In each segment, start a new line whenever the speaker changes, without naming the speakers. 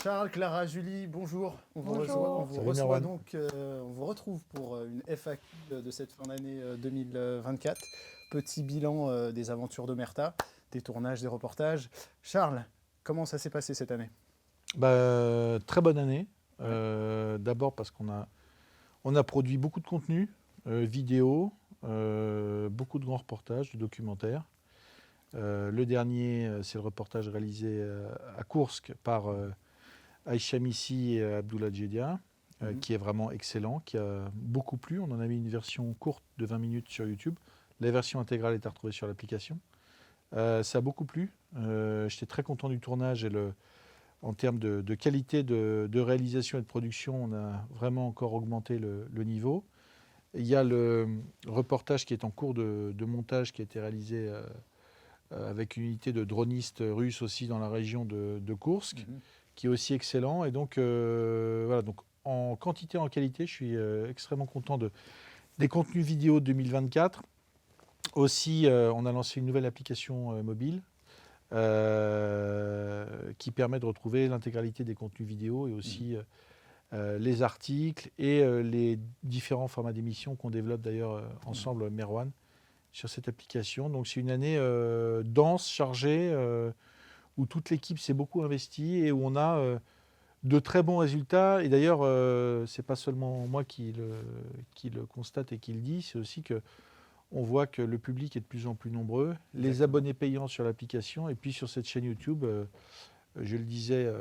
Charles, Clara, Julie, bonjour. On vous
Bonjour.
reçoit, on vous
Salut
reçoit
Merwan.
donc, on vous retrouve pour une FAQ de cette fin d'année 2024. Petit bilan des aventures d'Omerta, des tournages, des reportages. Charles, comment ça s'est passé cette année?
Très bonne année.
Ouais.
D'abord parce on a produit beaucoup de contenu, vidéo, beaucoup de grands reportages, de documentaires. Le dernier, c'est le reportage réalisé à Koursk par Aïcha Missi et Abdullah Djedia, qui est vraiment excellent, qui a beaucoup plu. On en a mis une version courte de 20 minutes sur YouTube. La version intégrale est à retrouver sur l'application. Ça a beaucoup plu. J'étais très content du tournage et en termes de qualité de réalisation et de production, on a vraiment encore augmenté le niveau. Il y a le reportage qui est en cours de montage qui a été réalisé avec une unité de dronistes russes aussi dans la région de Koursk, qui est aussi excellent. Et donc, voilà, donc en quantité et en qualité, je suis extrêmement content des contenus vidéo de 2024. Aussi, on a lancé une nouvelle application mobile qui permet de retrouver l'intégralité des contenus vidéo et aussi les articles et les différents formats d'émissions qu'on développe d'ailleurs ensemble, Merwan, sur cette application. Donc c'est une année dense, chargée, où toute l'équipe s'est beaucoup investie et où on a de très bons résultats. Et d'ailleurs, c'est pas seulement moi qui le constate et qui le dit, c'est aussi que on voit que le public est de plus en plus nombreux, les abonnés payants sur l'application, et puis sur cette chaîne YouTube, je le disais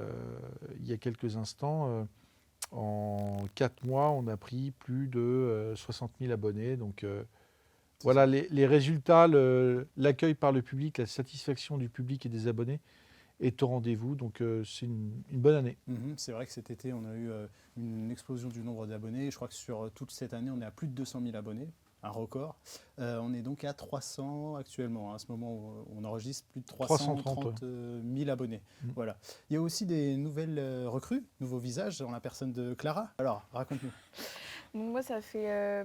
il y a quelques instants, en 4 mois, on a pris plus de 60 000 abonnés. Donc voilà, les résultats, l'accueil par le public, la satisfaction du public et des abonnés est au rendez-vous. Donc c'est une bonne année.
C'est vrai que cet été, on a eu une explosion du nombre d'abonnés. Je crois que sur toute cette année, on est à plus de 200 000 abonnés. Un record. On est donc à 300 actuellement. À ce moment où on enregistre, plus de 330 000 abonnés. Voilà. Il y a aussi des nouvelles recrues, nouveaux visages dans la personne de Clara. Alors, raconte-nous.
Moi, ça fait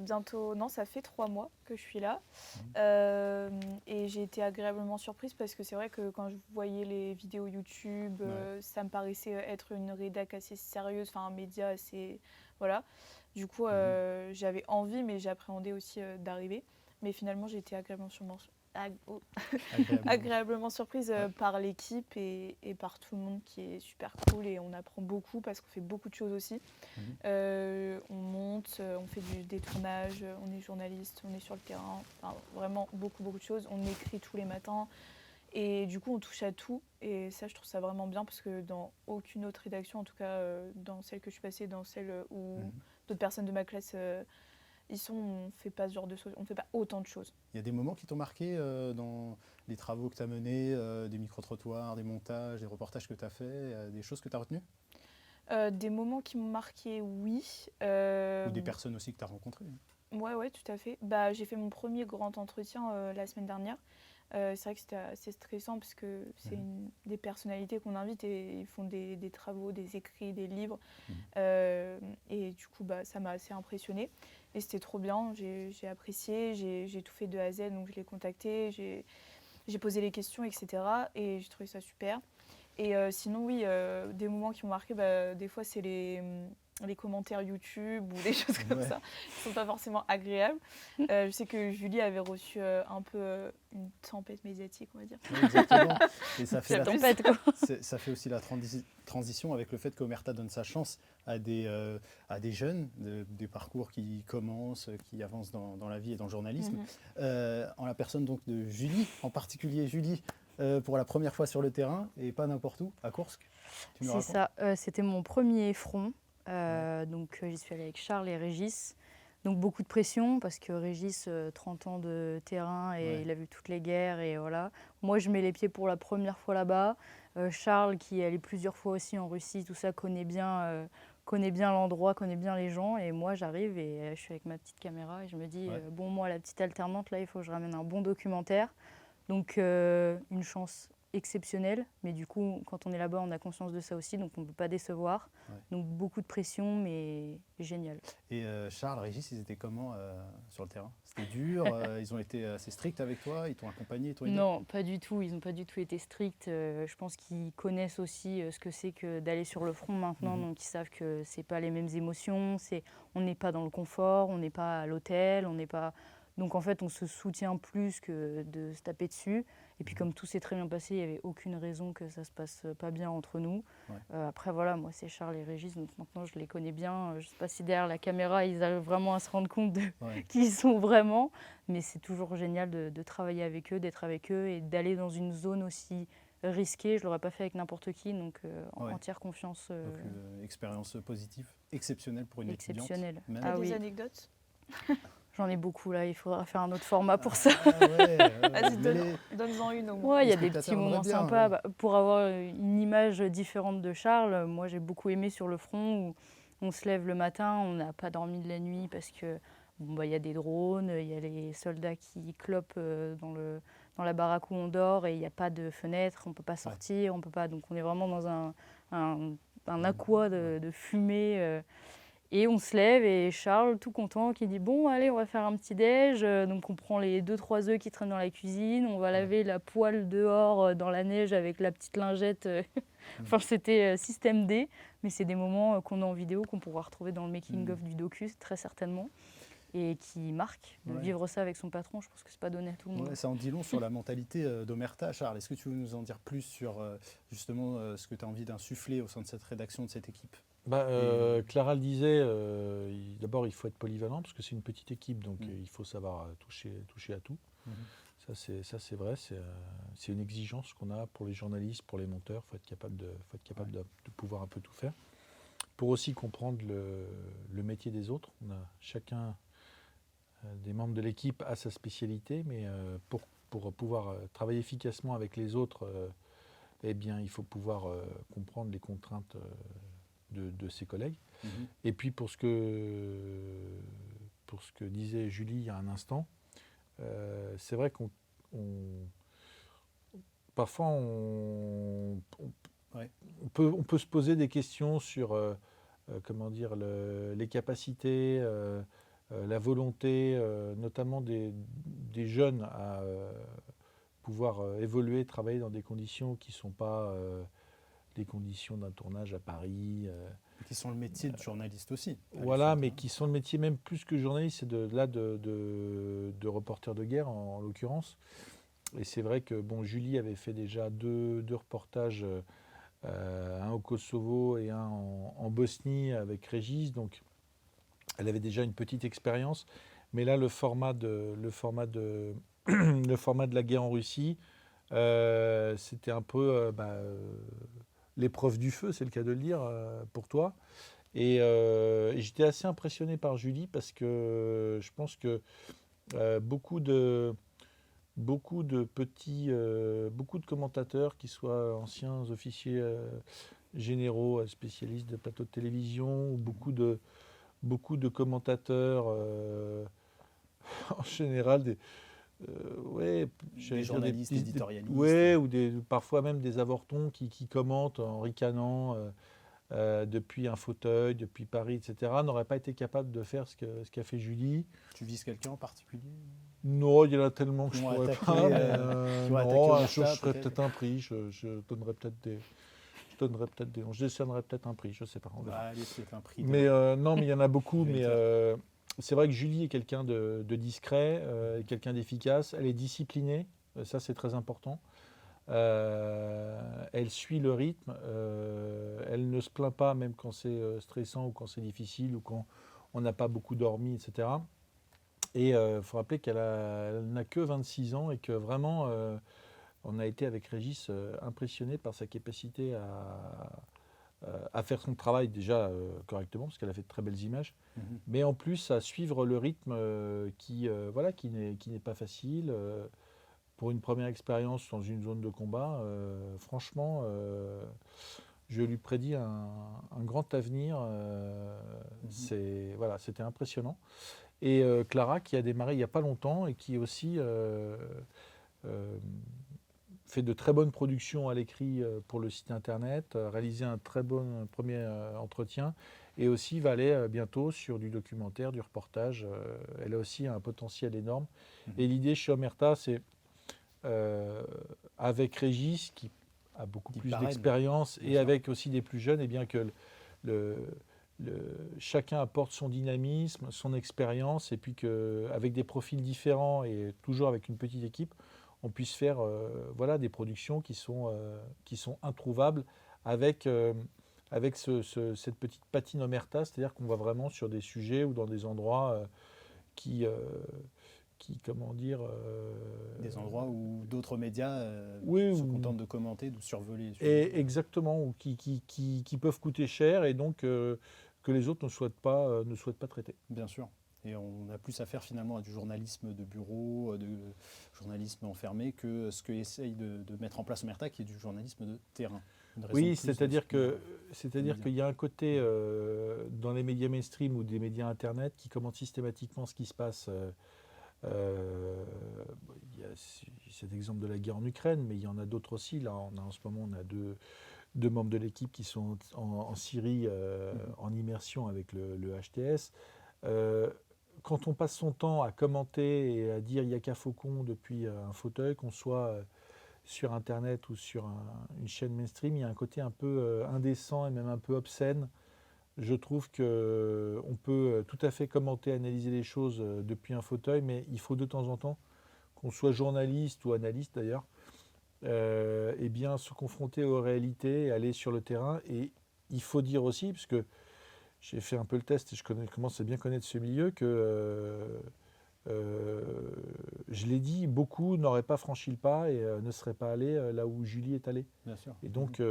ça fait 3 mois que je suis là. Et j'ai été agréablement surprise parce que c'est vrai que quand je voyais les vidéos YouTube, ça me paraissait être une rédac assez sérieuse, enfin un média assez... Voilà. Du coup, j'avais envie, mais j'appréhendais aussi d'arriver. Mais finalement, j'ai été agréablement surprise par l'équipe et par tout le monde qui est super cool. Et on apprend beaucoup parce qu'on fait beaucoup de choses aussi. On monte, on fait des tournages, on est journaliste, on est sur le terrain. Enfin, vraiment beaucoup de choses. On écrit tous les matins. Et du coup, on touche à tout. Et ça, je trouve ça vraiment bien parce que dans aucune autre rédaction, en tout cas dans celle que je suis passée, dans celle où d'autres personnes de ma classe on ne fait pas ce genre de choses, on ne fait pas autant de choses.
Il y a des moments qui t'ont marqué dans les travaux que tu as menés, des micro-trottoirs, des montages, des reportages que tu as fait, des choses que tu as retenues?
Des moments qui m'ont marqué, oui.
Ou des personnes aussi que tu as rencontrées?
Ouais, tout à fait. J'ai fait mon premier grand entretien la semaine dernière. C'est vrai que c'était assez stressant parce que c'est des personnalités qu'on invite et ils font des travaux, des écrits, des livres. Et du coup, ça m'a assez impressionnée. Et c'était trop bien, j'ai apprécié, j'ai tout fait de A à Z, donc je l'ai contacté, j'ai posé les questions, etc. Et j'ai trouvé ça super. Et sinon, oui, des moments qui m'ont marqué, des fois, c'est les commentaires YouTube ou des choses comme ça, qui ne sont pas forcément agréables. Je sais que Julie avait reçu un peu une tempête médiatique, on va dire.
Oui, exactement. Et ça fait, ça fait aussi la transition avec le fait qu'Omerta donne sa chance à des jeunes, des parcours qui commencent, qui avancent dans la vie et dans le journalisme. En la personne donc de Julie, en particulier Julie, pour la première fois sur le terrain et pas n'importe où, à Koursk.
C'est ça, c'était mon premier front. Donc j'y suis allée avec Charles et Régis. Donc beaucoup de pression parce que Régis, 30 ans de terrain et il a vu toutes les guerres et voilà. Moi je mets les pieds pour la première fois là-bas. Charles qui est allé plusieurs fois aussi en Russie, tout ça connaît bien l'endroit, connaît bien les gens et moi j'arrive et je suis avec ma petite caméra et je me dis bon moi la petite alternante là il faut que je ramène un bon documentaire. Donc une chance exceptionnel, mais du coup, quand on est là-bas, on a conscience de ça aussi, donc on ne peut pas décevoir.
Ouais.
Donc beaucoup de pression, mais génial.
Et Charles, Régis, ils étaient comment sur le terrain? C'était dur, ils ont été assez stricts avec toi, ils t'ont accompagné, toi aidé?
Non, pas du tout, ils n'ont pas du tout été stricts. Je pense qu'ils connaissent aussi ce que c'est que d'aller sur le front maintenant, donc ils savent que ce n'est pas les mêmes émotions, on n'est pas dans le confort, on n'est pas à l'hôtel, on n'est pas... Donc en fait, on se soutient plus que de se taper dessus. Et puis comme tout s'est très bien passé, il n'y avait aucune raison que ça se passe pas bien entre nous.
Ouais.
Après voilà, moi c'est Charles et Régis, donc maintenant je les connais bien. Je ne sais pas si derrière la caméra, ils arrivent vraiment à se rendre compte de qui ils sont vraiment. Mais c'est toujours génial de travailler avec eux, d'être avec eux et d'aller dans une zone aussi risquée. Je ne l'aurais pas fait avec n'importe qui, donc entière confiance.
Donc expérience positive, exceptionnelle pour une
exceptionnelle.
étudiante.
T'as des anecdotes?
J'en ai beaucoup là, il faudra faire un autre format pour ça.
Vas-y, donne-en une au moins.
Ouais, il y a des petits moments sympas. Bah, pour avoir une image différente de Charles, moi j'ai beaucoup aimé sur le front où on se lève le matin, on n'a pas dormi de la nuit parce que y a des drones, il y a les soldats qui clopent dans la baraque où on dort et il n'y a pas de fenêtre, on ne peut pas sortir, on peut pas. Donc on est vraiment dans un aqua de fumée. Et on se lève et Charles, tout content, qui dit « Bon, allez, on va faire un petit déj ». Donc on prend les 2-3 œufs qui traînent dans la cuisine, on va laver la poêle dehors dans la neige avec la petite lingette. Enfin, c'était système D, mais c'est des moments qu'on a en vidéo, qu'on pourra retrouver dans le making-of du docu, très certainement, et qui marquent. De vivre ça avec son patron, je pense que c'est pas donné à tout le monde.
Ouais, ça en dit long sur la mentalité d'Omerta. Charles, est-ce que tu veux nous en dire plus sur justement ce que tu as envie d'insuffler au sein de cette rédaction, de cette équipe?
Clara le disait, d'abord il faut être polyvalent parce que c'est une petite équipe, donc il faut savoir toucher à tout. Ça c'est vrai, c'est une exigence qu'on a pour les journalistes, pour les monteurs. Il faut être capable de pouvoir un peu tout faire. Pour aussi comprendre le métier des autres, on a chacun des membres de l'équipe a sa spécialité, mais pour pouvoir travailler efficacement avec les autres, eh bien il faut pouvoir comprendre les contraintes de ses collègues. Et puis pour ce que disait Julie il y a un instant, c'est vrai qu'on parfois on peut se poser des questions sur comment dire, les capacités, la volonté, notamment des jeunes à pouvoir évoluer, travailler dans des conditions qui ne sont pas les conditions d'un tournage à Paris.
Qui sont le métier de journaliste aussi.
Voilà, mais qui sont le métier même plus que journaliste, c'est de reporter de guerre en l'occurrence. Et c'est vrai que Julie avait fait déjà deux reportages, un au Kosovo et un en Bosnie avec Régis, donc elle avait déjà une petite expérience. Mais là, le format de la guerre en Russie, c'était un peu l'épreuve du feu, c'est le cas de le dire, pour toi. Et j'étais assez impressionné par Julie parce que je pense que beaucoup de commentateurs, qui soient anciens officiers généraux, spécialistes de plateaux de télévision, ou beaucoup de commentateurs en général, des
journalistes, éditorialistes.
Ou parfois même des avortons qui commentent en ricanant depuis un fauteuil, depuis Paris, etc., n'auraient pas été capables de faire ce qu'a fait Julie.
Tu vises quelqu'un en particulier?
Non, il y en a tellement que je ne pourrais pas. Non, un jour je ferai peut-être un prix, je donnerai peut-être des... Je décernerai peut-être un prix, je ne sais pas.
Allez, c'est un prix.
Mais non, mais il y en a beaucoup. Mais c'est vrai que Julie est quelqu'un de discret, quelqu'un d'efficace. Elle est disciplinée, ça c'est très important. Elle suit le rythme. Elle ne se plaint pas, même quand c'est stressant ou quand c'est difficile ou quand on n'a pas beaucoup dormi, etc. Et il faut rappeler qu'elle n'a que 26 ans et que vraiment, on a été avec Régis impressionnés par sa capacité à faire son travail déjà correctement, parce qu'elle a fait de très belles images, mais en plus à suivre le rythme qui n'est pas facile. Pour une première expérience dans une zone de combat, franchement, je lui prédis un grand avenir. C'était impressionnant. Et Clara, qui a démarré il n'y a pas longtemps et qui aussi fait de très bonnes productions à l'écrit pour le site internet, réalisé un très bon premier entretien, et aussi va aller bientôt sur du documentaire, du reportage. Elle a aussi un potentiel énorme. Et l'idée chez Omerta, c'est avec Régis, qui a beaucoup plus d'expérience, et avec aussi des plus jeunes, et bien que chacun apporte son dynamisme, son expérience, et puis qu'avec des profils différents et toujours avec une petite équipe, on puisse faire des productions qui sont introuvables avec cette petite patine Omerta, c'est-à-dire qu'on va vraiment sur des sujets ou dans des endroits qui comment dire...
des endroits où d'autres médias se contentent de commenter, de survoler.
Exactement, ou qui peuvent coûter cher et donc que les autres ne souhaitent pas traiter.
Bien sûr. Et on a plus affaire finalement à du journalisme de bureau, de journalisme enfermé, que ce qu'essaye de mettre en place Omerta, qui est du journalisme de terrain.
Oui, c'est-à-dire qu'il y a un côté dans les médias mainstream ou des médias Internet qui commentent systématiquement ce qui se passe. Il y a cet exemple de la guerre en Ukraine, mais il y en a d'autres aussi. Là, en ce moment, on a deux membres de l'équipe qui sont en Syrie en immersion avec le HTS. Quand on passe son temps à commenter et à dire Yaka Faucon depuis un fauteuil, qu'on soit sur Internet ou sur une chaîne mainstream, il y a un côté un peu indécent et même un peu obscène. Je trouve qu'on peut tout à fait commenter, analyser les choses depuis un fauteuil, mais il faut de temps en temps, qu'on soit journaliste ou analyste d'ailleurs, eh bien, se confronter aux réalités, aller sur le terrain. Et il faut dire aussi, parce que j'ai fait un peu le test et je commence à bien connaître ce milieu, que je l'ai dit, beaucoup n'auraient pas franchi le pas et ne seraient pas allés là où Julie est allée.
Bien sûr.
Et donc...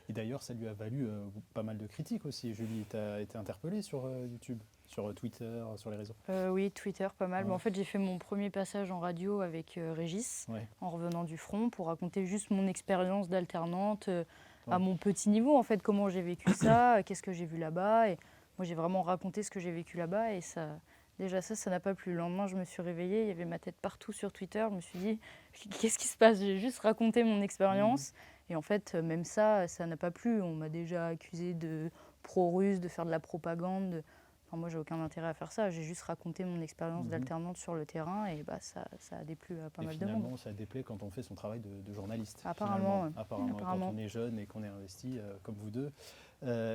Et d'ailleurs, ça lui a valu pas mal de critiques aussi. Julie a été interpellée sur YouTube, sur Twitter, sur les réseaux.
Oui, Twitter, pas mal.
Ouais.
Mais en fait, j'ai fait mon premier passage en radio avec Régis, en revenant du front, pour raconter juste mon expérience d'alternante à mon petit niveau, en fait, comment j'ai vécu ça, qu'est-ce que j'ai vu là-bas. Et moi, j'ai vraiment raconté ce que j'ai vécu là-bas. Et ça, déjà, ça n'a pas plu. Le lendemain, je me suis réveillée, il y avait ma tête partout sur Twitter. Je me suis dit, qu'est-ce qui se passe? J'ai juste raconté mon expérience. Et en fait, même ça n'a pas plu. On m'a déjà accusé de pro-russe, de faire de la propagande. Enfin, moi, j'ai aucun intérêt à faire ça. J'ai juste raconté mon expérience d'alternante sur le terrain et ça a déplu à pas mal de monde.
Finalement, ça déplaît quand on fait son travail de journaliste.
Apparemment.
Quand on est jeune et qu'on est investi, comme vous deux.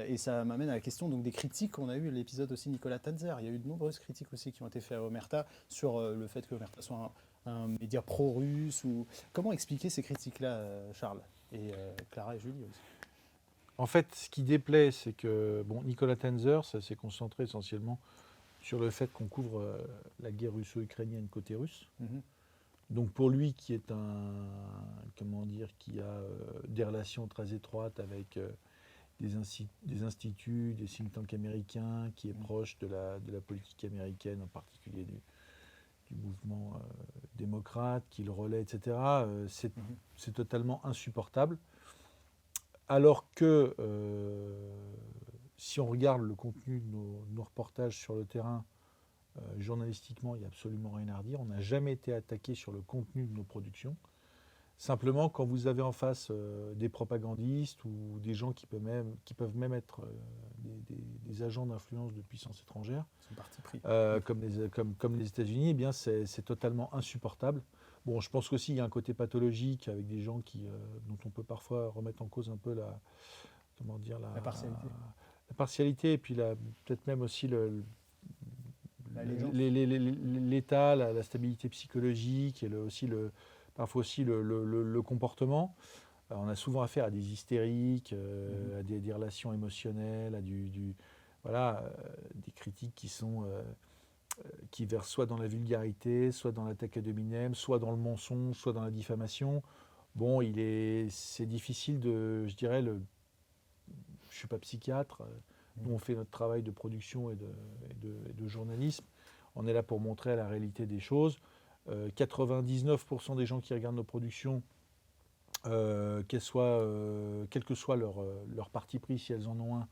Et ça m'amène à la question donc, des critiques qu'on a eues, l'épisode aussi Nicolas Tanzer. Il y a eu de nombreuses critiques aussi qui ont été faites à Omerta sur le fait que Omerta soit un média pro-russe. Comment expliquer ces critiques-là, Charles? Et Clara et Julie aussi.
En fait, ce qui déplaît, c'est que Nicolas Tanzer, ça s'est concentré essentiellement sur le fait qu'on couvre la guerre russo-ukrainienne côté russe. Donc pour lui, qui est qui a des relations très étroites avec des instituts, des think tanks américains, qui est proche de la politique américaine, en particulier du mouvement démocrate, qui le relaie, etc. C'est totalement insupportable. Alors que si on regarde le contenu de nos reportages sur le terrain, journalistiquement, il n'y a absolument rien à redire. On n'a jamais été attaqué sur le contenu de nos productions. Simplement, quand vous avez en face des propagandistes ou des gens qui peuvent même être des agents d'influence de puissances étrangères, comme les États-Unis, eh bien c'est totalement insupportable. Bon, je pense qu'aussi il y a un côté pathologique avec des gens dont on peut parfois remettre en cause un peu la
partialité.
La partialité et puis peut-être même aussi l'état, la stabilité psychologique et parfois aussi le comportement. Alors, on a souvent affaire à des hystériques, à des relations émotionnelles, à des critiques qui versent soit dans la vulgarité, soit dans l'attaque ad hominem, soit dans le mensonge, soit dans la diffamation. Bon, c'est difficile je ne suis pas psychiatre, nous on fait notre travail de production et de journalisme, on est là pour montrer la réalité des choses. 99% des gens qui regardent nos productions, quel que soit leur parti pris, si elles en ont un,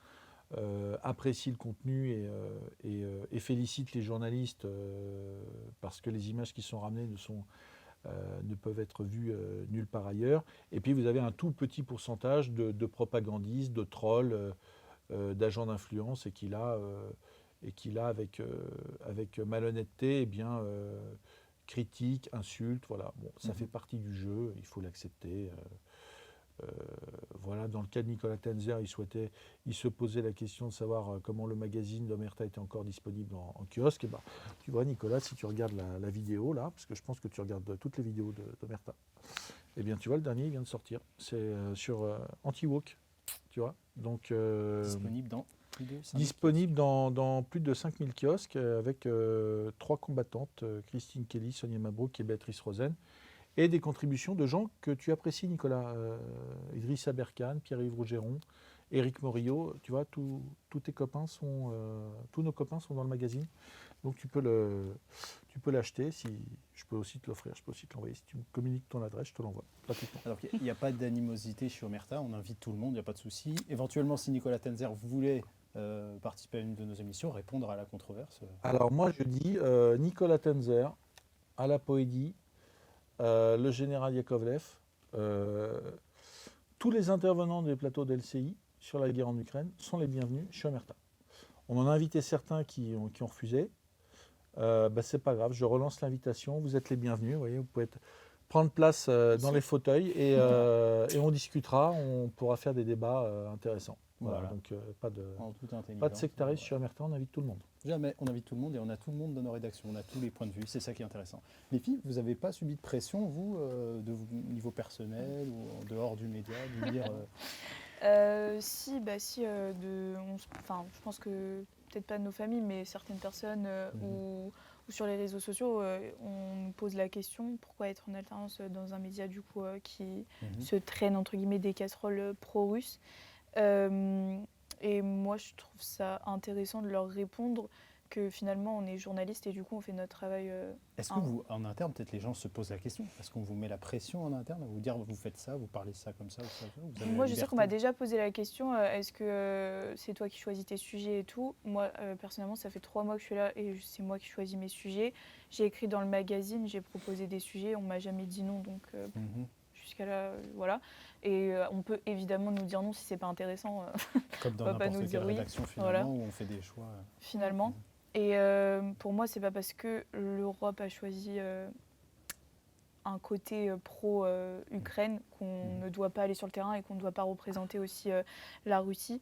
apprécient le contenu et félicitent les journalistes parce que les images qui sont ramenées ne sont ne peuvent être vus nulle part ailleurs. Et puis vous avez un tout petit pourcentage de propagandistes, de trolls, d'agents d'influence, et qui là, avec malhonnêteté, critique, insulte, voilà. Bon, ça fait partie du jeu, il faut l'accepter. Voilà, dans le cas de Nicolas Tenzer, il se posait la question de savoir comment le magazine d'Omerta était encore disponible en kiosque. Et tu vois, Nicolas, si tu regardes la vidéo là, parce que je pense que tu regardes toutes les vidéos d'Omerta, eh bien, tu vois, le dernier, il vient de sortir. C'est sur Anti-Woke, tu vois. Donc,
disponible
dans plus de 5000 kiosques avec 3 combattantes, Christine Kelly, Sonia Mabrouk et Béatrice Rosen. Et des contributions de gens que tu apprécies, Nicolas. Idrissa Berkane, Pierre-Yves Rougeron, Éric Morillo. Tu vois, tous nos copains sont dans le magazine. Donc tu peux l'acheter. Je peux aussi te l'offrir, je peux aussi te l'envoyer. Si tu me communiques ton adresse, je te l'envoie.
Alors il n'y a pas d'animosité chez Omerta, on invite tout le monde, il n'y a pas de souci. Éventuellement, si Nicolas Tenzer voulait participer à une de nos émissions, répondre à la controverse.
Alors moi je dis Nicolas Tenzer, à la Poédie, le général Yakovlev, tous les intervenants des plateaux d'LCI sur la guerre en Ukraine sont les bienvenus chez Omerta. On en a invité certains qui ont refusé. C'est pas grave, je relance l'invitation, vous êtes les bienvenus. Vous voyez, vous pouvez prendre place dans les fauteuils et on discutera, on pourra faire des débats intéressants. Voilà. Donc pas de sectarisme chez Omerta, on invite tout le monde.
Jamais, on invite tout le monde et on a tout le monde dans nos rédactions, on a tous les points de vue, c'est ça qui est intéressant. Les filles, vous n'avez pas subi de pression, vous, de niveau personnel ou en dehors du média, de dire
je pense que peut-être pas de nos familles, mais certaines personnes ou sur les réseaux sociaux, on nous pose la question pourquoi être en alternance dans un média du coup qui se traîne entre guillemets des casseroles pro-russes. Et moi, je trouve ça intéressant de leur répondre que finalement, on est journaliste et du coup, on fait notre travail.
Est-ce que vous, en interne, peut-être les gens se posent la question, est-ce qu'on vous met la pression en interne à vous dire vous faites ça, vous parlez ça comme ça,
Moi, je sais qu'on m'a déjà posé la question, est-ce que c'est toi qui choisis tes sujets et tout. Moi, personnellement, ça fait 3 mois que je suis là et c'est moi qui choisis mes sujets. J'ai écrit dans le magazine, j'ai proposé des sujets, on m'a jamais dit non, donc jusqu'à là, voilà. Et on peut évidemment nous dire non si c'est pas intéressant.
Comme dans n'importe quelle rédaction finalement, où on fait des choix.
Finalement. Et pour moi, c'est pas parce que l'Europe a choisi un côté pro-Ukraine qu'on ne doit pas aller sur le terrain et qu'on ne doit pas représenter aussi la Russie.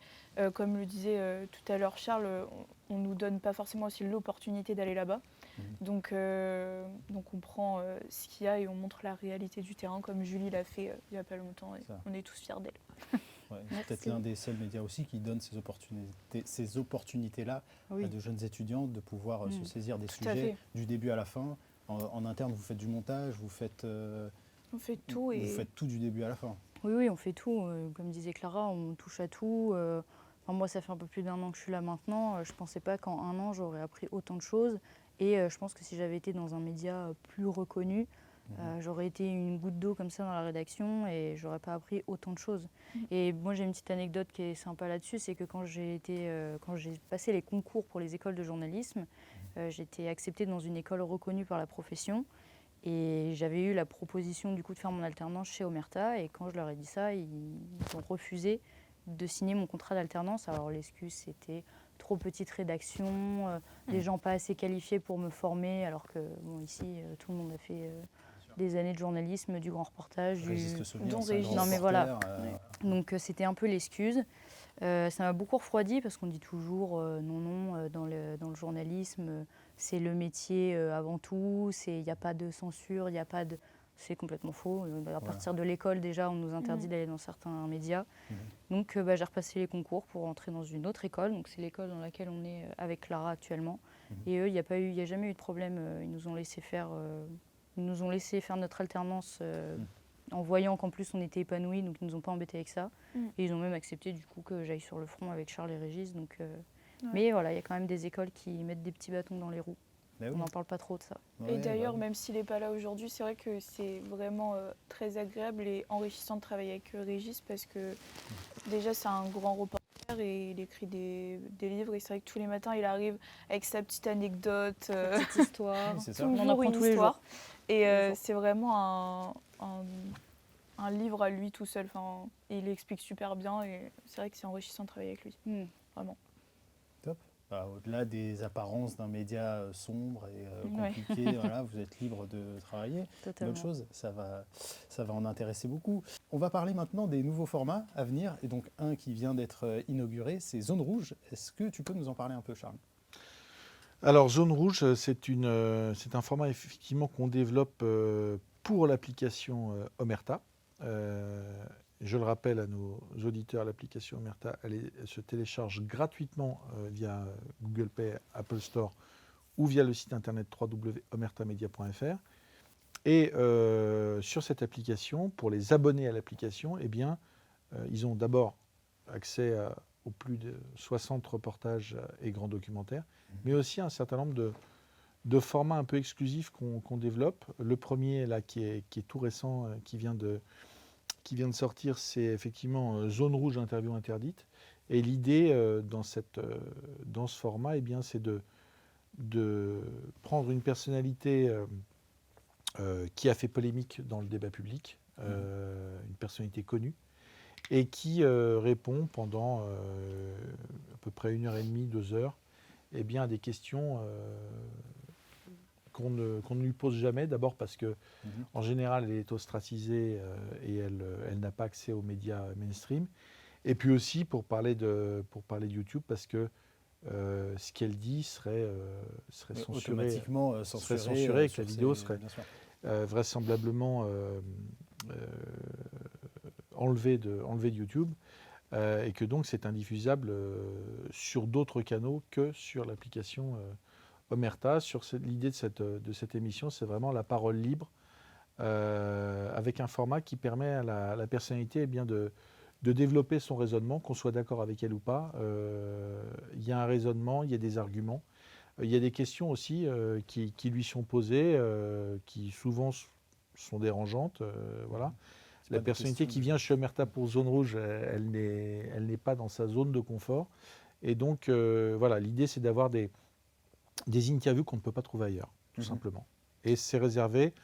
Comme le disait tout à l'heure Charles, on ne nous donne pas forcément aussi l'opportunité d'aller là-bas. Donc on prend ce qu'il y a et on montre la réalité du terrain comme Julie l'a fait il n'y a pas longtemps et on est tous fiers d'elle.
C'est peut-être l'un des seuls médias aussi qui donne ces opportunités-là à de jeunes étudiants de pouvoir se saisir des sujets du début à la fin. En interne, vous faites du montage, vous faites
tout.
Vous faites tout du début à la fin.
Oui, on fait tout. Comme disait Clara, on touche à tout. Moi, ça fait un peu plus d'1 an que je suis là maintenant. Je ne pensais pas qu'en 1 an, j'aurais appris autant de choses. Et je pense que si j'avais été dans un média plus reconnu, j'aurais été une goutte d'eau comme ça dans la rédaction et j'aurais pas appris autant de choses. Et moi, j'ai une petite anecdote qui est sympa là-dessus, c'est que quand j'ai passé les concours pour les écoles de journalisme, j'ai été acceptée dans une école reconnue par la profession. Et j'avais eu la proposition du coup de faire mon alternance chez Omerta. Et quand je leur ai dit ça, ils ont refusé de signer mon contrat d'alternance. Alors l'excuse, c'était trop petite rédaction, des gens pas assez qualifiés pour me former, alors que ici, tout le monde a fait des années de journalisme, du grand reportage,
Non
mais voilà. Donc c'était un peu l'excuse. Ça m'a beaucoup refroidi parce qu'on dit toujours non, dans le journalisme, c'est le métier avant tout, il n'y a pas de censure, il n'y a pas de... C'est complètement faux. À partir de l'école, déjà, on nous interdit d'aller dans certains médias. Donc, j'ai repassé les concours pour entrer dans une autre école. Donc, c'est l'école dans laquelle on est avec Clara actuellement. Et eux, il n'y a jamais eu de problème. Ils nous ont laissé faire notre alternance en voyant qu'en plus, on était épanouis. Donc, ils ne nous ont pas embêtés avec ça. Et ils ont même accepté, du coup, que j'aille sur le front avec Charles et Régis. Donc, mais voilà, il y a quand même des écoles qui mettent des petits bâtons dans les roues. On n'en parle pas trop de ça.
Et d'ailleurs, même s'il n'est pas là aujourd'hui, c'est vrai que c'est vraiment très agréable et enrichissant de travailler avec Régis parce que déjà, c'est un grand reporter et il écrit des livres. Et c'est vrai que tous les matins, il arrive avec sa petite anecdote,
petite histoire.
On en apprend tous les jours. Et c'est vraiment un livre à lui tout seul. Enfin, il explique super bien et c'est vrai que c'est enrichissant de travailler avec lui. Vraiment.
Top. Au-delà des apparences d'un média sombre et compliqué, voilà, vous êtes libre de travailler.
Totalement.
Bonne chose, ça va en intéresser beaucoup. On va parler maintenant des nouveaux formats à venir. Et donc un qui vient d'être inauguré, c'est Zone Rouge. Est-ce que tu peux nous en parler un peu, Charles ?
Alors, Zone Rouge, c'est un format effectivement qu'on développe pour l'application Omerta. Je le rappelle à nos auditeurs, l'application Omerta, elle se télécharge gratuitement via Google Play, Apple Store ou via le site internet www.omertamedia.fr. Et sur cette application, pour les abonnés à l'application, eh bien, ils ont d'abord accès aux plus de 60 reportages et grands documentaires, mais aussi un certain nombre de formats un peu exclusifs qu'on développe. Le premier, là, qui est tout récent, qui vient de sortir, c'est effectivement Zone Rouge, interview interdite. Et l'idée dans ce format, eh bien, c'est de prendre une personnalité qui a fait polémique dans le débat public, une personnalité connue, et qui répond pendant à peu près 1h30, 2 heures, eh bien, à des questions qu'on ne lui pose jamais. D'abord parce que, en général, elle est ostracisée et elle n'a pas accès aux médias mainstream. Et puis aussi pour parler de YouTube, parce que ce qu'elle dit serait censuré.
Automatiquement censuré.
Serait censuré, que la vidéo serait vraisemblablement enlevée de YouTube. Et que donc c'est indifusable sur d'autres canaux que sur l'application Omerta. L'idée de cette émission, c'est vraiment la parole libre, avec un format qui permet à la personnalité de développer son raisonnement, qu'on soit d'accord avec elle ou pas. Il y a un raisonnement, il y a des arguments. Il y a des questions aussi qui lui sont posées, qui souvent sont dérangeantes. Voilà. La personnalité qui vient chez Omerta pour Zone Rouge, elle n'est pas dans sa zone de confort. Et donc, voilà, l'idée, c'est d'avoir des interviews qu'on ne peut pas trouver ailleurs, tout simplement. Et c'est réservé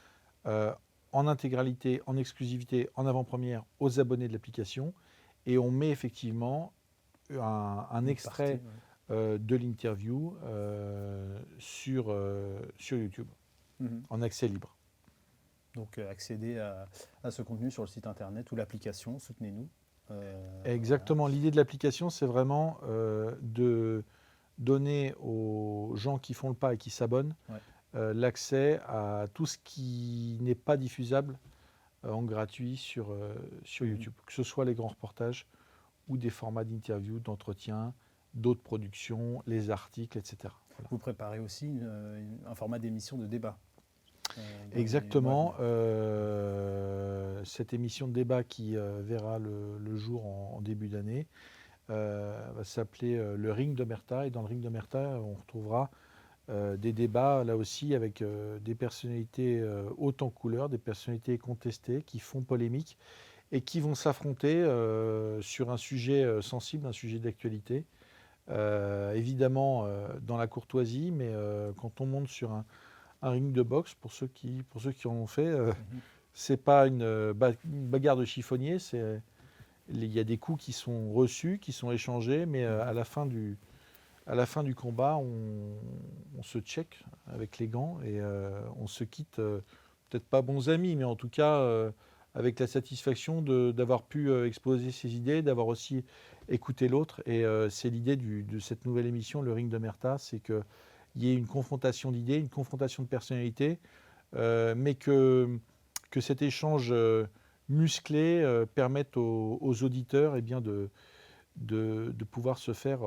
en intégralité, en exclusivité, en avant-première aux abonnés de l'application. Et on met effectivement un extrait de l'interview sur YouTube, en accès libre.
Donc accéder à ce contenu sur le site internet ou l'application, soutenez-nous.
Exactement, voilà. L'idée de l'application, c'est vraiment de donner aux gens qui font le pas et qui s'abonnent l'accès à tout ce qui n'est pas diffusable en gratuit sur YouTube, que ce soit les grands reportages ou des formats d'interviews, d'entretien, d'autres productions, les articles, etc. Voilà.
Vous préparez aussi un format d'émission de débat.
Exactement. Cette émission de débat qui verra le jour en début d'année va s'appeler le Ring d'Omerta. Et dans le Ring d'Omerta, on retrouvera des débats, là aussi, avec des personnalités hautes en couleur, des personnalités contestées, qui font polémique et qui vont s'affronter sur un sujet sensible, un sujet d'actualité. Évidemment, dans la courtoisie, mais quand on monte sur un ring de boxe, pour ceux qui en ont fait, c'est pas une bagarre de chiffonnier, il y a des coups qui sont reçus, qui sont échangés, mais à la fin du combat, on se check avec les gants et on se quitte, peut-être pas bons amis, mais en tout cas avec la satisfaction d'avoir pu exposer ses idées, d'avoir aussi écouté l'autre. Et c'est l'idée de cette nouvelle émission, le Ring d'Omerta, c'est qu'il y ait une confrontation d'idées, une confrontation de personnalités, mais que cet échange musclé permette aux auditeurs de pouvoir se faire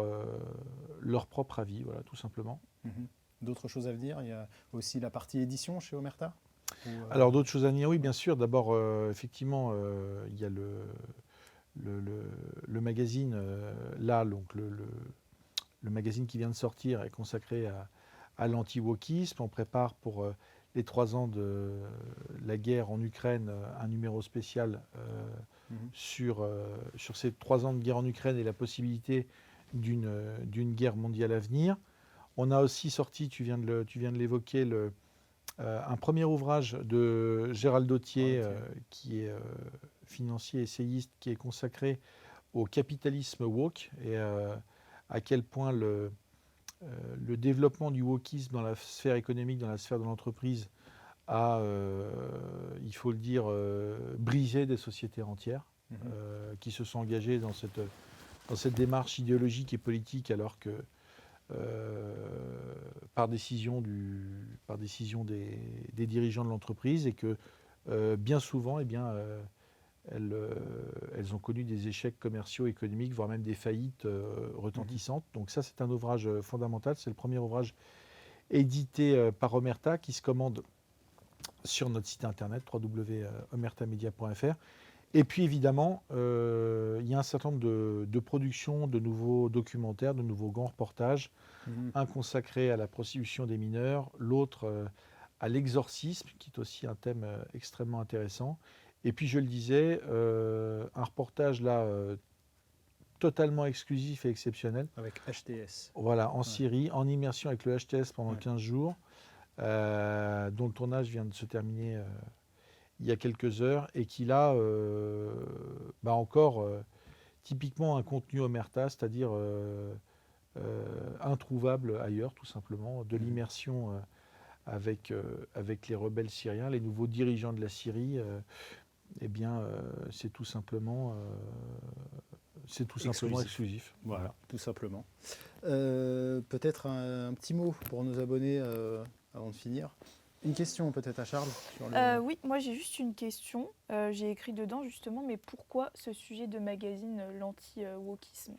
leur propre avis, voilà, tout simplement.
D'autres choses à venir? Il y a aussi la partie édition chez Omerta?
Alors d'autres choses à venir, oui, bien sûr. D'abord, effectivement, il y a le magazine, là, donc le magazine qui vient de sortir est consacré à l'anti-wokisme. On prépare pour les 3 ans de la guerre en Ukraine un numéro spécial sur ces 3 ans de guerre en Ukraine et la possibilité d'une guerre mondiale à venir. On a aussi sorti, tu viens de l'évoquer, un premier ouvrage de Gérald Dautier, qui est financier, essayiste, qui est consacré au capitalisme woke et à quel point le développement du wokisme dans la sphère économique, dans la sphère de l'entreprise, a, il faut le dire, brisé des sociétés entières qui se sont engagées dans cette démarche idéologique et politique, alors que par décision des dirigeants de l'entreprise, et que bien souvent, elles ont connu des échecs commerciaux, économiques, voire même des faillites retentissantes. Donc ça, c'est un ouvrage fondamental. C'est le premier ouvrage édité par Omerta, qui se commande sur notre site internet www.omertamedia.fr. Et puis évidemment, il y a un certain nombre de productions, de nouveaux documentaires, de nouveaux grands reportages. Un consacré à la prostitution des mineurs, l'autre à l'exorcisme, qui est aussi un thème extrêmement intéressant. Et puis je le disais, un reportage là totalement exclusif et exceptionnel.
Avec HTS.
Voilà, en Syrie, en immersion avec le HTS pendant 15 jours, dont le tournage vient de se terminer il y a quelques heures, et qui là, encore typiquement un contenu Omerta, c'est-à-dire introuvable ailleurs, tout simplement, de l'immersion avec les rebelles syriens, les nouveaux dirigeants de la Syrie. C'est tout simplement exclusif.
Voilà, tout simplement. Peut-être un petit mot pour nos abonnés avant de finir. Une question peut-être à Charles sur
Oui, moi j'ai juste une question. J'ai écrit dedans justement, mais pourquoi ce sujet de magazine, l'anti-wokisme ?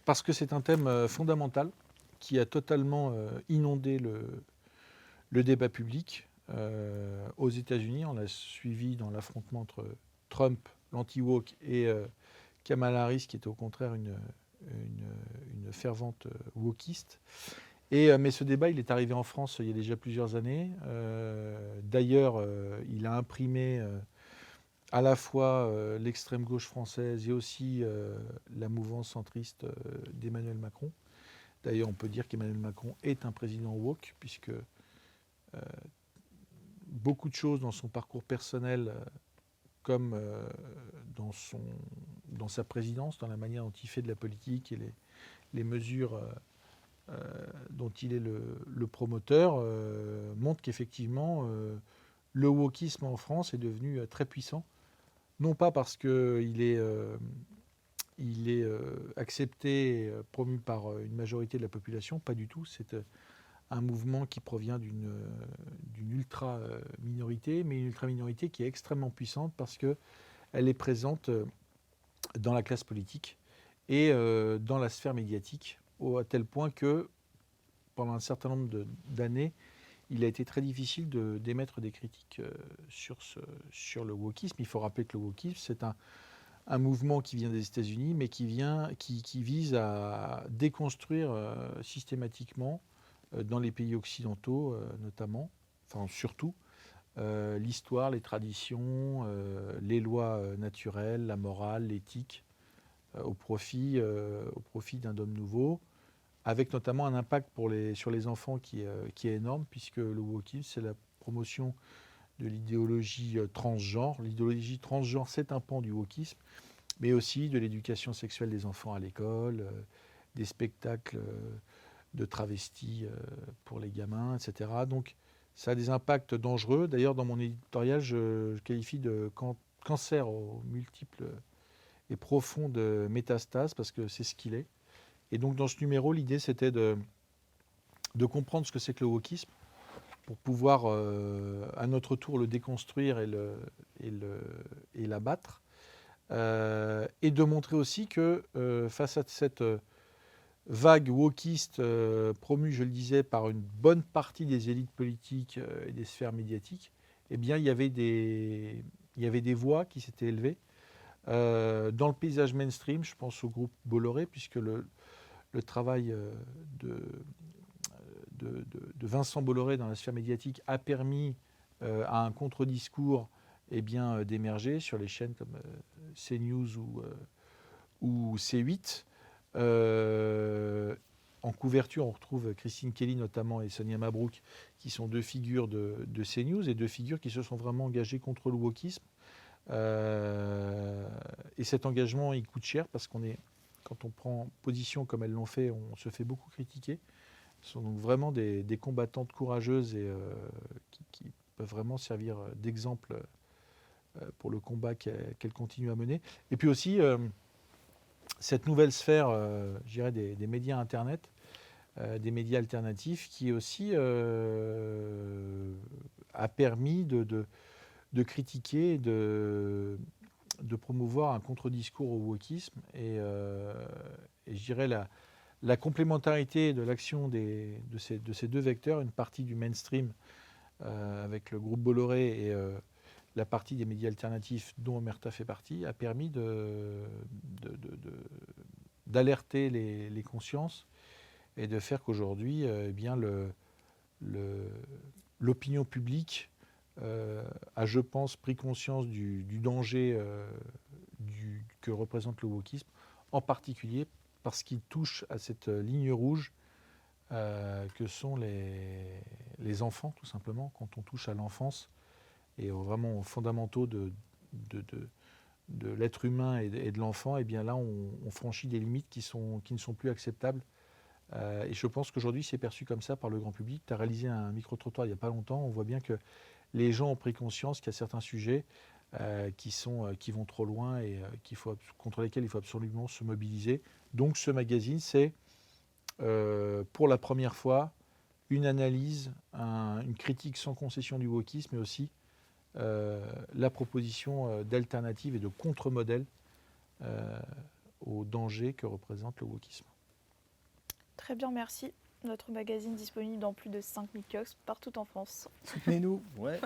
Parce que c'est un thème fondamental qui a totalement inondé le débat public. Aux États-Unis, on l'a suivi dans l'affrontement entre Trump, l'anti-woke, et Kamala Harris, qui était au contraire une fervente wokiste. Mais ce débat, il est arrivé en France il y a déjà plusieurs années. D'ailleurs, il a imprimé à la fois l'extrême gauche française et aussi la mouvance centriste d'Emmanuel Macron. D'ailleurs, on peut dire qu'Emmanuel Macron est un président woke, puisque beaucoup de choses dans son parcours personnel, comme dans sa présidence, dans la manière dont il fait de la politique et les mesures dont il est le promoteur, montrent qu'effectivement, le wokisme en France est devenu très puissant. Non pas parce qu'il est accepté, promu par une majorité de la population, pas du tout. C'est un mouvement qui provient d'une ultra-minorité, mais une ultra-minorité qui est extrêmement puissante parce qu'elle est présente dans la classe politique et dans la sphère médiatique, à tel point que pendant un certain nombre d'années, il a été très difficile d'émettre des critiques sur le wokisme. Il faut rappeler que le wokisme, c'est un mouvement qui vient des États-Unis, mais qui vise à déconstruire systématiquement dans les pays occidentaux notamment, enfin surtout, l'histoire, les traditions, les lois naturelles, la morale, l'éthique, au profit d'un homme nouveau, avec notamment un impact sur les enfants qui est énorme, puisque le wokisme, c'est la promotion de l'idéologie transgenre. L'idéologie transgenre, c'est un pan du wokisme, mais aussi de l'éducation sexuelle des enfants à l'école, des spectacles de travestis pour les gamins, etc. Donc, ça a des impacts dangereux. D'ailleurs, dans mon éditorial, je qualifie de cancer aux multiples et profondes métastases, parce que c'est ce qu'il est. Et donc, dans ce numéro, l'idée, c'était de comprendre ce que c'est que le wokisme, pour pouvoir, à notre tour, le déconstruire et l'abattre. Et de montrer aussi que, face à cette vague wokiste promue, je le disais, par une bonne partie des élites politiques et des sphères médiatiques, eh bien, il y avait des voix qui s'étaient élevées. Dans le paysage mainstream, je pense au groupe Bolloré, puisque le travail de Vincent Bolloré dans la sphère médiatique a permis à un contre-discours d'émerger sur les chaînes comme CNews ou C8. En couverture, on retrouve Christine Kelly notamment et Sonia Mabrouk, qui sont deux figures de CNews et deux figures qui se sont vraiment engagées contre le wokisme. Et cet engagement, il coûte cher parce quand on prend position comme elles l'ont fait, on se fait beaucoup critiquer. Ce sont donc vraiment des combattantes courageuses et qui peuvent vraiment servir d'exemple pour le combat qu'elles continuent à mener. Et puis aussi, cette nouvelle sphère, je dirais, des médias Internet, des médias alternatifs, qui aussi a permis de critiquer, de promouvoir un contre-discours au wokisme. Et je dirais la complémentarité de l'action de ces deux vecteurs, une partie du mainstream avec le groupe Bolloré et la partie des médias alternatifs dont Omerta fait partie, a permis d'alerter les consciences et de faire qu'aujourd'hui, eh bien l'opinion publique a, je pense, pris conscience du danger que représente le wokisme, en particulier parce qu'il touche à cette ligne rouge que sont les enfants, tout simplement. Quand on touche à l'enfance et vraiment aux fondamentaux de l'être humain et de l'enfant, et bien là, on franchit des limites qui ne sont plus acceptables. Et je pense qu'aujourd'hui, c'est perçu comme ça par le grand public. Tu as réalisé un micro-trottoir il n'y a pas longtemps. On voit bien que les gens ont pris conscience qu'il y a certains sujets qui vont trop loin et contre lesquels il faut absolument se mobiliser. Donc ce magazine, c'est pour la première fois une analyse, une critique sans concession du wokisme, mais aussi la proposition d'alternatives et de contre-modèles au danger que représente le wokisme.
Très bien, merci. Notre magazine disponible dans plus de 5000 kiosques partout en France.
Soutenez-nous. Ouais.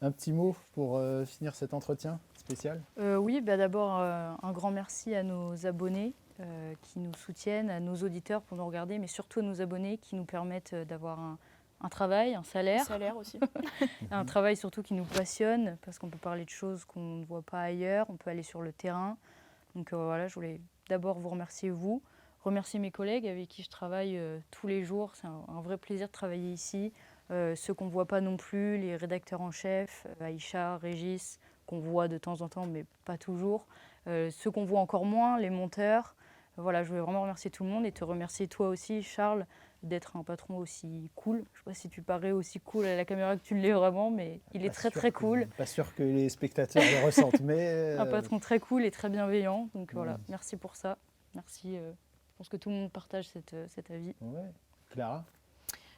Un petit mot pour finir cet entretien spécial.
Oui, d'abord un grand merci à nos abonnés qui nous soutiennent, à nos auditeurs pour nous regarder, mais surtout à nos abonnés qui nous permettent d'avoir un travail, un salaire.
Un salaire aussi.
Un travail surtout qui nous passionne, parce qu'on peut parler de choses qu'on ne voit pas ailleurs, on peut aller sur le terrain. Donc voilà, je voulais d'abord vous remercier, remercier mes collègues avec qui je travaille tous les jours. C'est un vrai plaisir de travailler ici. Ceux qu'on ne voit pas non plus, les rédacteurs en chef, Aïcha, Régis, qu'on voit de temps en temps, mais pas toujours. Ceux qu'on voit encore moins, les monteurs. Voilà, je voulais vraiment remercier tout le monde et te remercier toi aussi, Charles, d'être un patron aussi cool. Je ne sais pas si tu parais aussi cool à la caméra que tu l'es vraiment, mais il est très très cool.
Pas sûr que les spectateurs le ressentent, mais...
Un patron très cool et très bienveillant. Donc voilà, merci pour ça. Merci. Je pense que tout le monde partage cet avis.
Ouais. Clara ?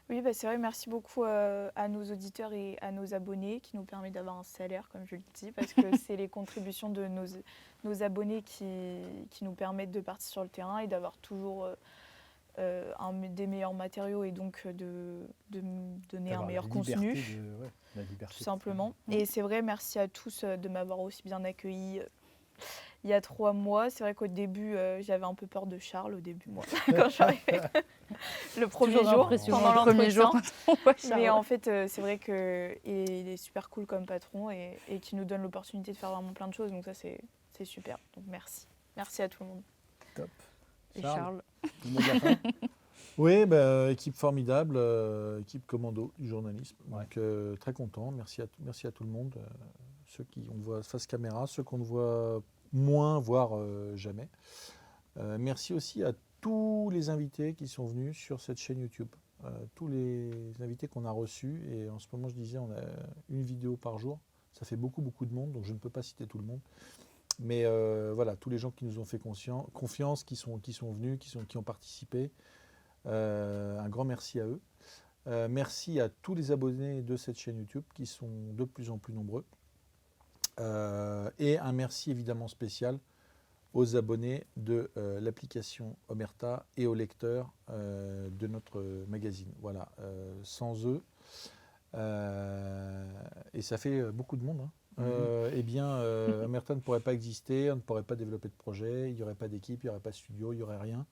Oui, c'est vrai, merci beaucoup à nos auditeurs et à nos abonnés qui nous permettent d'avoir un salaire, comme je le dis, parce que c'est les contributions de nos abonnés qui nous permettent de partir sur le terrain et d'avoir toujours des meilleurs matériaux et donc de donner un meilleur contenu, tout simplement. Et c'est vrai, merci à tous de m'avoir aussi bien accueilli il y a 3 mois. C'est vrai qu'au début, j'avais un peu peur de Charles, au début, moi, quand je suis arrivée. Le premier jour, pendant l'entretien. Mais en fait, c'est vrai qu'il est super cool comme patron et qui nous donne l'opportunité de faire vraiment plein de choses. Donc ça, c'est super. Donc merci. Merci à tout le monde.
Top.
Et Charles.
Oui, équipe formidable, équipe commando du journalisme. Donc très content. Merci à tout le monde. Ceux qui on voit face caméra, ceux qu'on ne voit moins, voire jamais. Merci aussi à tous les invités qui sont venus sur cette chaîne YouTube. Tous les invités qu'on a reçus. Et en ce moment, je disais, on a une vidéo par jour. Ça fait beaucoup de monde, donc je ne peux pas citer tout le monde. Mais voilà, tous les gens qui nous ont fait confiance, qui sont venus, qui ont participé. Un grand merci à eux. Merci à tous les abonnés de cette chaîne YouTube qui sont de plus en plus nombreux. Et un merci évidemment spécial aux abonnés de l'application Omerta et aux lecteurs de notre magazine. Voilà, sans eux, et ça fait beaucoup de monde, hein. Eh bien, Omerta ne pourrait pas exister, on ne pourrait pas développer de projet, il n'y aurait pas d'équipe, il n'y aurait pas de studio, il n'y aurait rien.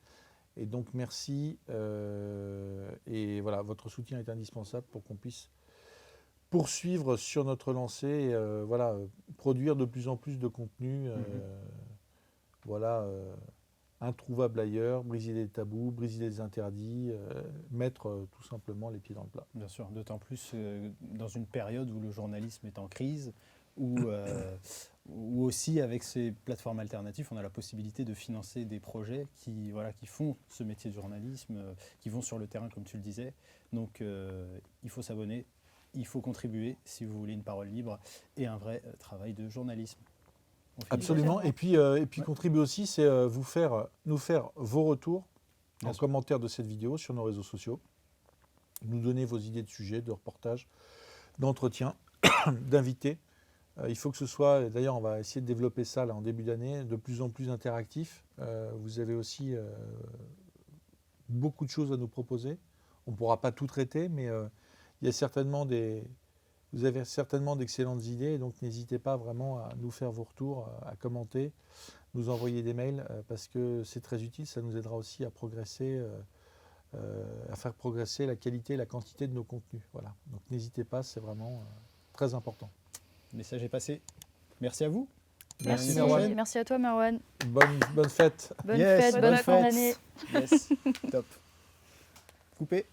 Et donc merci, et voilà, votre soutien est indispensable pour qu'on puisse poursuivre sur notre lancée, et, produire de plus en plus de contenu, introuvable ailleurs, briser des tabous, briser des interdits, mettre tout simplement les pieds dans le plat.
Bien sûr, d'autant plus dans une période où le journalisme est en crise, où aussi avec ces plateformes alternatives, on a la possibilité de financer des projets qui font ce métier de journalisme, qui vont sur le terrain comme tu le disais. Donc il faut s'abonner, il faut contribuer si vous voulez une parole libre et un vrai travail de journalisme.
Absolument. Et puis contribuer aussi, c'est nous faire vos retours en commentaire de cette vidéo sur nos réseaux sociaux. Nous donner vos idées de sujets, de reportages, d'entretiens, d'invités. Il faut que ce soit, d'ailleurs on va essayer de développer ça là, en début d'année, de plus en plus interactif. Vous avez aussi beaucoup de choses à nous proposer. On ne pourra pas tout traiter, mais il y a certainement vous avez certainement d'excellentes idées, donc n'hésitez pas vraiment à nous faire vos retours, à commenter, nous envoyer des mails, parce que c'est très utile, ça nous aidera aussi à progresser, à faire progresser la qualité et la quantité de nos contenus. Voilà. Donc n'hésitez pas, c'est vraiment très important.
Le message est passé. Merci à vous.
Merci à toi Marwan.
Bonne fête.
Bonne fête, bonne fin d'année.
Yes, top. Coupé.